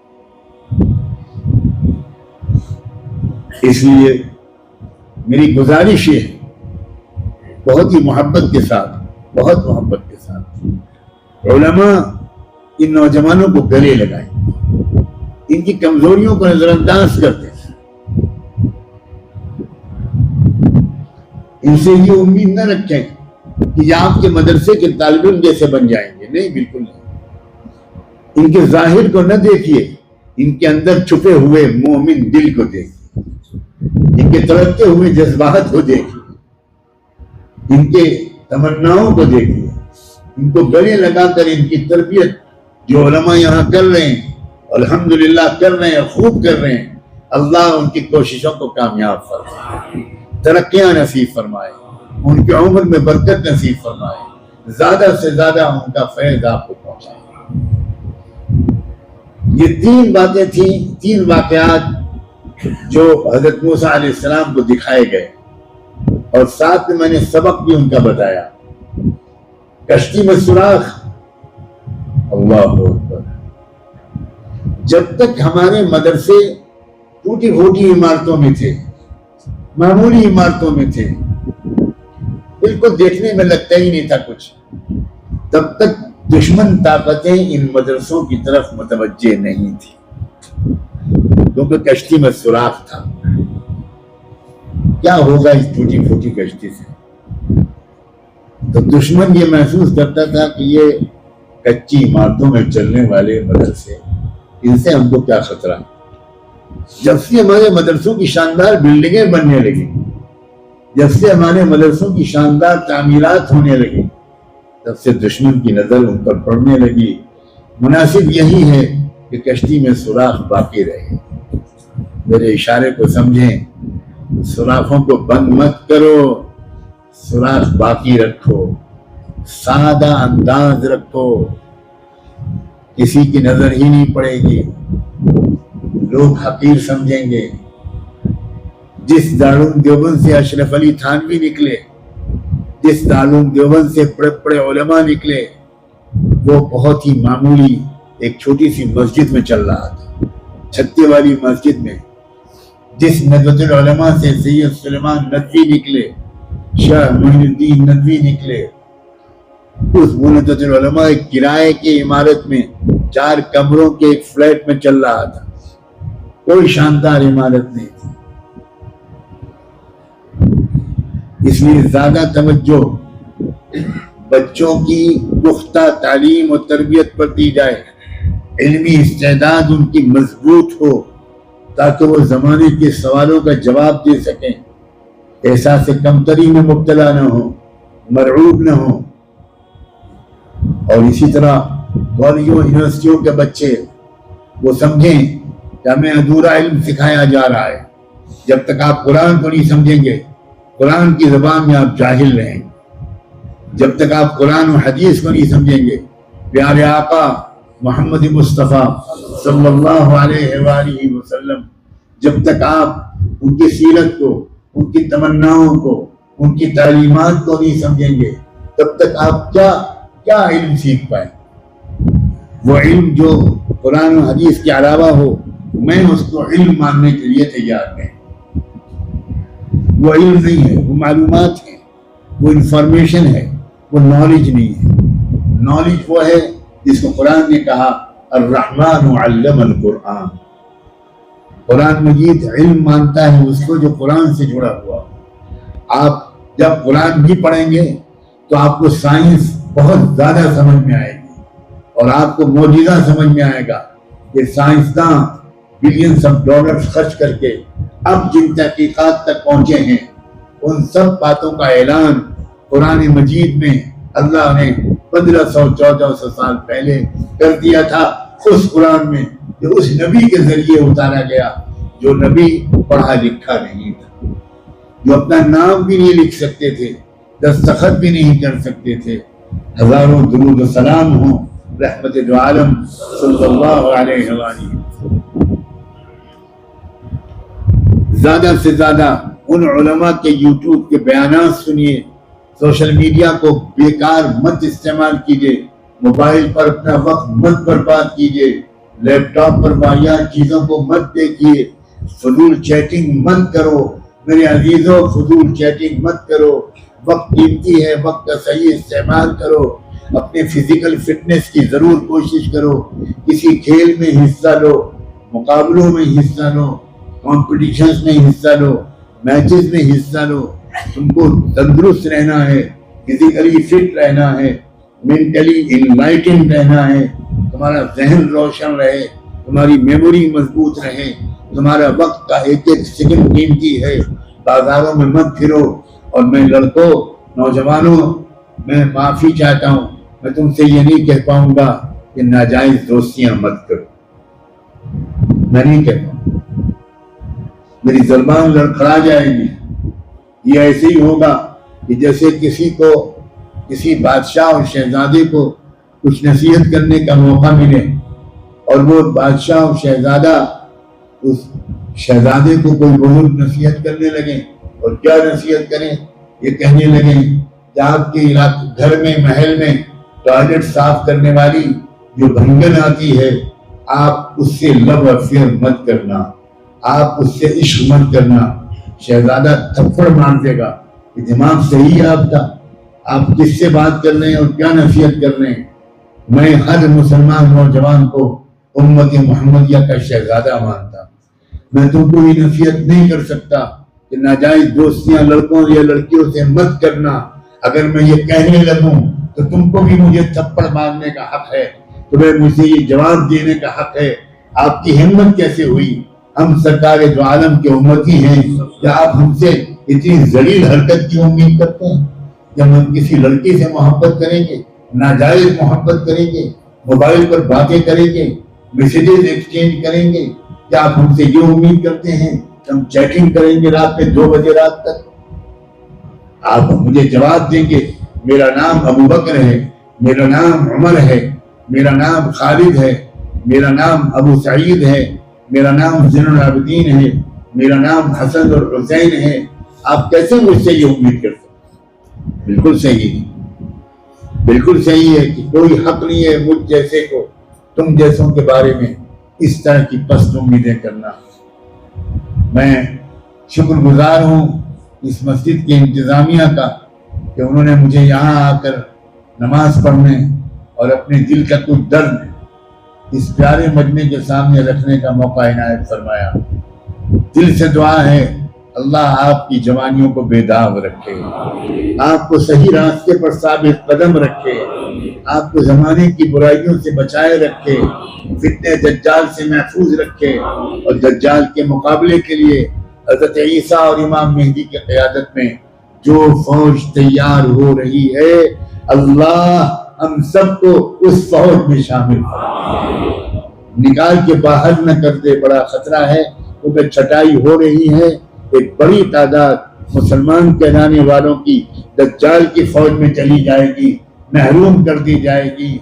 اس لیے میری گزارش یہ ہے، بہت ہی محبت کے ساتھ، بہت محبت کے ساتھ، علماء ان نوجوانوں کو گلے لگائیں، ان کی کمزوریوں کو نظر انداز کر دیں، ان سے یہ امید نہ رکھیں کہ یہ آپ کے مدرسے کے طالب علم جیسے بن جائیں گے، نہیں، بالکل نہیں۔ ان کے ظاہر کو نہ دیکھیے، ان کے اندر چھپے ہوئے مومن دل کو دیکھیے، ان کے تڑپتے ہوئے جذبات کو دیکھیے، ان کے تمناؤں کو دیکھیے، ان کو گلے لگا کر ان کی تربیت جو علماء یہاں کر رہے ہیں، الحمدللہ کر رہے ہیں، خوب کر رہے ہیں، اللہ ان کی کوششوں کو کامیاب فرمائے، ترقیاں نصیب فرمائے، ان کی عمر میں برکت نصیب فرمائے، زیادہ سے زیادہ ان کا فیض آپ کو پہنچائے۔ یہ 3 باتیں تھیں، 3 واقعات جو حضرت موسیٰ علیہ السلام کو دکھائے گئے، اور ساتھ میں نے سبق بھی ان کا بتایا۔ کشتی میں سوراخ، اللہ اکبر، جب تک ہمارے مدرسے ٹوٹی پھوٹی عمارتوں میں تھے، معمولی عمارتوں میں تھے، بالکل دیکھنے میں لگتا ہی نہیں تھا کچھ، تب تک دشمن طاقتیں ان مدرسوں کی طرف متوجہ نہیں تھی، کیونکہ کشتی میں سوراخ تھا۔ کیا ہوگا اس ٹوٹی پھوٹی کشتی سے؟ تو دشمن یہ محسوس کرتا تھا کہ یہ کچی عمارتوں میں چلنے والے مدرسے، ان سے ہم کو کیا خطرہ۔ جب سے ہمارے مدرسوں کی شاندار بلڈنگیں بننے لگی، جب سے ہمارے مدرسوں کی شاندار تعمیرات ہونے لگی، تب سے دشمن کی نظر ان پر پڑنے لگی۔ مناسب یہی ہے کہ کشتی میں سوراخ باقی رہے۔ میرے اشارے کو سمجھیں، سوراخوں کو بند مت کرو، سوراخ باقی رکھو، سادہ انداز رکھو، کسی کی نظر ہی نہیں پڑے گی، لوگ حقیر سمجھیں گے۔ جس دارالعلوم دیوبند سے اشرف علی تھانوی نکلے، جس دارالعلوم دیوبند سے بڑے بڑے علماء نکلے، وہ بہت ہی معمولی ایک چھوٹی سی مسجد میں چل رہا تھا، چھتے والی مسجد میں۔ جس ندوۃ العلماء سے سید سلیمان ندوی نکلے، شاہ معین الدین ندوی نکلے، اس ندوۃ العلماء ایک کرائے کی عمارت میں 4 کمروں کے ایک فلیٹ میں چل رہا تھا، کوئی شاندار عمارت نہیں تھی۔ اس لیے زیادہ توجہ بچوں کی پختہ تعلیم و تربیت پر دی جائے، علمی استعداد ان کی مضبوط ہو تاکہ وہ زمانے کے سوالوں کا جواب دے سکیں، احساس کمتری میں مبتلا نہ ہو، مرعوب نہ ہو۔ اور اسی طرح کالجوں یونیورسٹیوں کے بچے وہ سمجھیں کہ ہمیں ادھورا علم سکھایا جا رہا ہے، جب تک آپ قرآن کو نہیں سمجھیں گے، قرآن کی زبان میں آپ جاہل رہیں گے، جب تک آپ قرآن و حدیث کو نہیں سمجھیں گے، پیارے آقا محمد مصطفیٰ صلی اللہ علیہ وآلہ وسلم، جب تک آپ ان کی سیرت کو، ان کی تمناؤں کو، ان کی تعلیمات کو نہیں سمجھیں گے، تب تک آپ کیا علم سیکھ پائیں؟ وہ علم جو قرآن و حدیث کے علاوہ ہو، میں اس کو علم ماننے کے لیے تیار نہیں۔ وہ علم نہیں ہے، وہ معلومات ہیں، وہ انفارمیشن ہے، وہ نالج نہیں ہے. نالج وہ ہے جس کو قرآن نے کہا الرحمن علم القرآن. قرآن مجید علم مانتا ہے اس کو جو قرآن سے جڑا ہوا. آپ جب قرآن بھی پڑھیں گے تو آپ کو سائنس بہت زیادہ سمجھ میں آئے گی اور آپ کو معجزہ سمجھ میں آئے گا کہ سائنسداں بلینس آف ڈالرز خرچ کر کے اب جن تحقیقات تک پہنچے ہیں ان سب باتوں کا اعلان قرآن مجید میں اللہ نے 1500-1400 سال پہلے کر دیا تھا اس قرآن میں جو اس نبی کے ذریعے اتارا گیا جو نبی پڑھا لکھا نہیں تھا, جو اپنا نام بھی نہیں لکھ سکتے تھے, دستخط بھی نہیں کر سکتے تھے. ہزاروں درود و سلام ہوں رحمت دو عالم صلی اللہ علیہ وآلہ. زیادہ سے زیادہ ان علماء کے یوٹیوب کے بیانات سنیے. سوشل میڈیا کو بیکار مت استعمال کیجیے, موبائل پر اپنا وقت مت برباد کیجیے, لیپ ٹاپ پر واحد چیزوں کو مت دیکھیے, فضول چیٹنگ مت کرو میرے عزیزوں, فضول چیٹنگ مت کرو. وقت قیمتی ہے, وقت کا صحیح استعمال کرو. اپنے فزیکل فٹنس کی ضرور کوشش کرو. کسی کھیل میں حصہ لو, مقابلوں میں حصہ لو, کمپٹیشنز میں حصہ لو, میچز میں حصہ لو. تم کو تندرست رہنا ہے, فزیکلی فٹ رہنا ہے, مینٹلی انلائٹن رہنا ہے, تمہارا ذہن روشن رہے, تمہاری میموری مضبوط رہے, تمہارا وقت کا ایک ایک سیکنڈ قیمتی ہے. بازاروں میں مت پھرو. اور میں لڑکوں, نوجوانوں, میں معافی چاہتا ہوں, میں تم سے یہ نہیں کہہ پاؤں گا کہ ناجائز دوستیاں مت کرو. میں نہیں کہہ پاؤں, میری زبان لڑکھڑا جائے گی. یہ ایسے ہی ہوگا کہ جیسے کسی کو, کسی بادشاہ اور شہزادے کو کچھ نصیحت کرنے کا موقع ملے اور وہ بادشاہ اور شہزادہ اس شہزادے کو کوئی بزرگ نصیحت کرنے لگے. اور کیا نصیحت کریں؟ یہ کہنے لگے کہ آپ کے علاقے گھر میں, محل میں ٹوائلٹ صاف کرنے والی جو بھنگن آتی ہے, آپ اس سے لو افیئر مت کرنا, آپ اس سے عشق مت کرنا. شہزادہ تھپڑ مار دے گا کہ دماغ صحیح ہے آپ کا, آپ کس سے بات کر رہے ہیں اور کیا نصیحت کر رہے ہیں. میں ہر مسلمان نوجوان کو امت محمدیہ کا شہزادہ مانتا. میں تم کو یہ نصیحت نہیں کر سکتا کہ ناجائز دوستیاں لڑکوں یا لڑکیوں سے مت کرنا. اگر میں یہ کہنے لگوں تو تم کو بھی مجھے تھپڑ مارنے کا حق ہے, تمہیں مجھے یہ جواب دینے کا حق ہے. آپ کی ہمت کیسے ہوئی؟ ہم سرکار دو عالم کے امتی ہیں, کیا آپ ہم سے اتنی ذلیل حرکت کی امید کرتے ہیں؟ جب ہم کسی لڑکی سے محبت کریں گے, ناجائز محبت کریں گے, موبائل پر باتیں کریں گے, میسیجز ایکسچینج کریں گے, کیا آپ ہم سے یہ امید کرتے ہیں کہ ہم چیٹنگ کریں گے رات میں 2 بجے رات تک؟ آپ مجھے جواب دیں گے میرا نام ابو بکر ہے, میرا نام عمر ہے, میرا نام خالد ہے, میرا نام ابو سعید ہے, میرا نام زین العابدین ہے, میرا نام حسن اور حسین ہے. آپ کیسے مجھ سے یہ امید کر سکتے؟ بالکل صحیح ہے, بالکل صحیح ہے کہ کوئی حق نہیں ہے مجھ جیسے کو تم جیسوں کے بارے میں اس طرح کی پست امیدیں کرنا. میں شکر گزار ہوں اس مسجد کی انتظامیہ کا کہ انہوں نے مجھے یہاں آ کر نماز پڑھنے اور اپنے دل کا کچھ درد اس پیارے مجمع کے سامنے رکھنے کا موقع عنایت فرمایا. دل سے دعا ہے اللہ آپ کی جوانیوں کو بے داغ رکھے, آپ کو صحیح راستے پر ثابت قدم رکھے, آپ کو زمانے کی برائیوں سے بچائے رکھے, فتنہ دجال سے محفوظ رکھے, اور دجال کے مقابلے کے لیے حضرت عیسیٰ اور امام مہدی کی قیادت میں جو فوج تیار ہو رہی ہے, اللہ ہم سب کو اس فوج میں شامل نکال کے باہر نہ کر دے. بڑا خطرہ ہے کیونکہ چھٹائی ہو رہی ہے. ایک بڑی تعداد مسلمان کہلانے والوں کی دجال کی فوج میں چلی جائے گی, محروم کر دی جائے گی,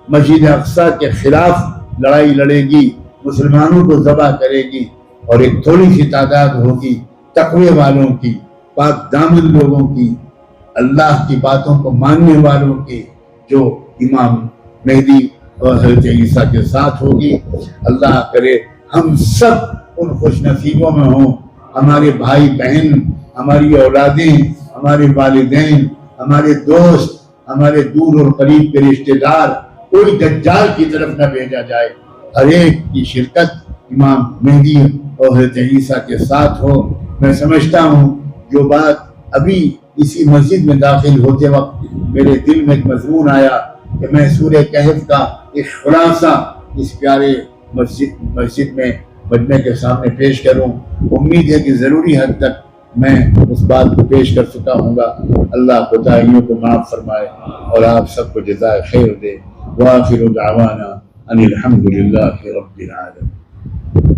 مسجد اقصیٰ کے خلاف لڑائی لڑے گی, مسلمانوں کو ذبح کرے گی, اور ایک تھوڑی سی تعداد ہوگی تقوی والوں کی, پاک دامن لوگوں کی, اللہ کی باتوں کو ماننے والوں کی, جو امام مہدی اور حضرت عیسیٰ کے ساتھ ہوگی. اللہ کرے ہم سب ان خوش نصیبوں میں ہوں. ہمارے بھائی بہن, ہماری اولادیں, ہمارے والدین, ہمارے دوست, ہمارے دور اور قریب کے رشتے دار کوئی دجال کی طرف نہ بھیجا جائے، ہر ایک کی شرکت امام مہدی اور حضرت عیسیٰ کے ساتھ ہو۔ میں سمجھتا ہوں جو بات ابھی اسی مسجد میں داخل ہوتے وقت میرے دل میں ایک مضمون آیا کہ میں سورہ کہف کا ایک خلاصہ اس پیارے مسجد میں مجمع کے سامنے پیش کروں، امید ہے کہ ضروری حد تک میں اس بات کو پیش کر چکا ہوں گا۔ اللہ کوتاہیوں کو معاف فرمائے اور آپ سب کو جزائے خیر دے۔ وآخر دعوانا ان الحمد للہ رب العالمین۔